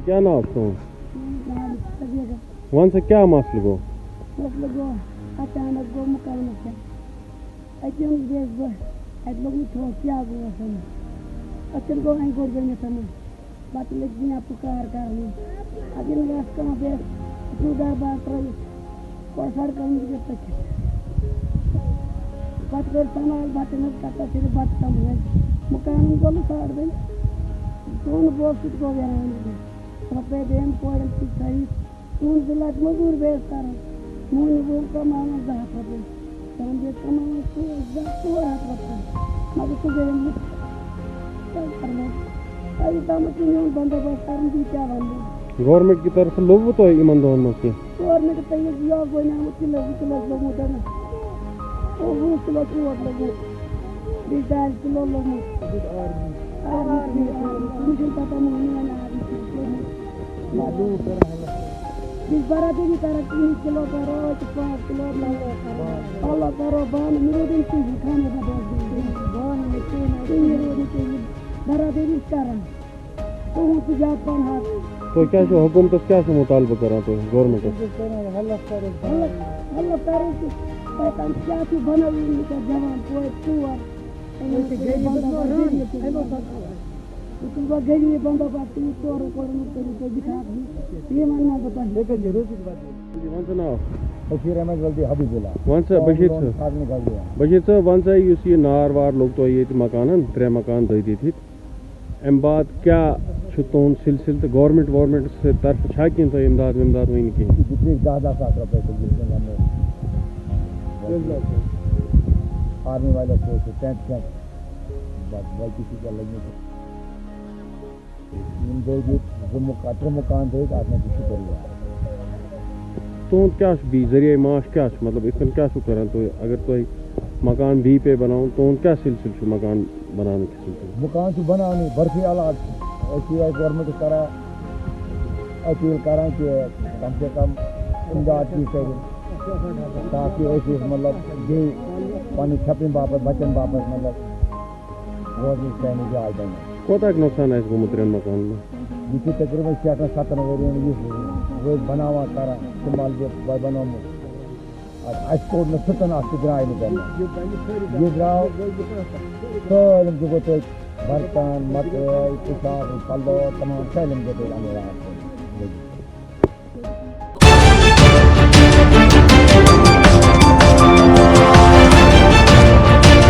کیا نام تم ون سا کیا مسئلہ گو مسئلہ گو اچانک گو مکانس اتم گیس بہ ات لوگ ٹھوس کیا گو اتن گو این گوڑ گنت پتہ لگ دیا پکار کرنے اتن گھس کم بیس چودہ بار ترٲیِتھ سڑکن گژھِ پٔکِتھ پتہٕ کٔر سنبھال بتہٕ نہٕ کتہ پھر بتہٕ سنبھٲلۍ مکانن گوٚو نہٕ ساڑ بٔنۍ سون بوٚڑ سُہ تہِ گوٚو ویران رۄپے دِیَن کورٮ۪ن سۭتۍ تھٲیِتھ سون 2 لَچھ موٚزوٗرۍ بیٚیِس کران موٚہنیوٗ گوٚو کماوان 2 ہَتھ رۄپیہِ کران بیٚیہِ کماوان 4 ہَتھ رۄپیہِ مگر سُہ گٔیَم نہٕ کیٛاہ کرو ابھی تامَتھ چھُ میون بندوبست کرُن بیٚیہِ کیٛاہ وَنہٕ بہٕ گورمنٹ کی طرف لوگ تو ان دون میں سے گورمنٹ تیٚلہِ یہِ بنیومُت کِلوٗ 2 کِلوٗ لوٚگمُت 20 کِلوٗ اوٹ لوٚگمُت بیٚیہِ 2.5 کِلوٗ لوٚگمُت مےٚ چھُنہٕ پتہ موٚہنیوٗ وَنہِ بیٚیہِ برابری کران 3 کِلوٗ کرو 5 کِلوٗ اللہ کرو بانہٕ مےٚ روٗد نہٕ کِہیٖنۍ کھانے برابری کران تُہُنٛد چھُ زیادٕ پہن حق تو کیا حکومت کیا مطالبہ کران تو گورنمنٹ اللہ کرو کہ کیا بنٲیِو جوان کورِ 4 غریب بندوبست ژورو کورٮ۪ن کٔرِو تُہۍ بِٹھاک یہِ وَنہٕ بہٕ تۄہہِ ون سا ناو بشیر احمد ولدی حبیب اللہ ون سا بشیر صٲب ون سا یُس یہِ نار وار لوٚگ تۄہہِ ییٚتہِ مکانن 3 مکان دٔدِتھ امہِ بعد کیٛاہ چھُ تُہُنٛد سلسلہٕ تہٕ گورمنٹ طرف چھا کینٛہہ تۄہہِ امداد ومداد وٕنہِ کینٛہہ دِتِکھ 10 ساس رۄپیہِ آرمی والٮ۪و سۭتۍ ٹٮ۪نٹ باقٕے چھِ کیٛاہ لٔگمٕتۍ یِم دٔدِتھ 3 مکان دٔدۍ اَتھ منٛز چھُ شُکُر تُہُنٛد کیٛاہ چھُ بیٚیہِ ذٔریعے معاش کیٛاہ چھُ مطلب یِتھ کٔنۍ کیٛاہ چھُو کران تُہۍ اگر تۄہہِ مکان بیٚیہِ پیٚیہِ بناوُن تُہُنٛد کیٛاہ سلسلہٕ چھُ مکان بناونہٕ کہِ سلسلہٕ مکان چھُ بناونٕے برفی علاقہٕ أسۍ چھِ گورمنٹس کران اپیٖل کران کہِ کم سے کم اِمداد یی کٔرِتھ تاکہِ أسۍ مطلب بیٚیہِ پنٕنۍ چھپنہٕ باپتھ بچن باپتھ مطلب روزنٕچ سانہِ جاے بنہِ کوتاہ نۄقصان آسہِ گوٚمُت 3 مکانن منٛز یہ تقریباً 6-7 ؤرین روز بناوان کران استعمال بنومُت اَسہِ کوٚڑ نہٕ سٕژن اَتھ تہِ درٛاے نہٕ بنان یہِ درٛاو سٲلِم تہِ گوٚو تۄہہِ برتن مکٲے پُشاک پَلو تمام سٲلِم گوٚو تۄہہِ اَمہِ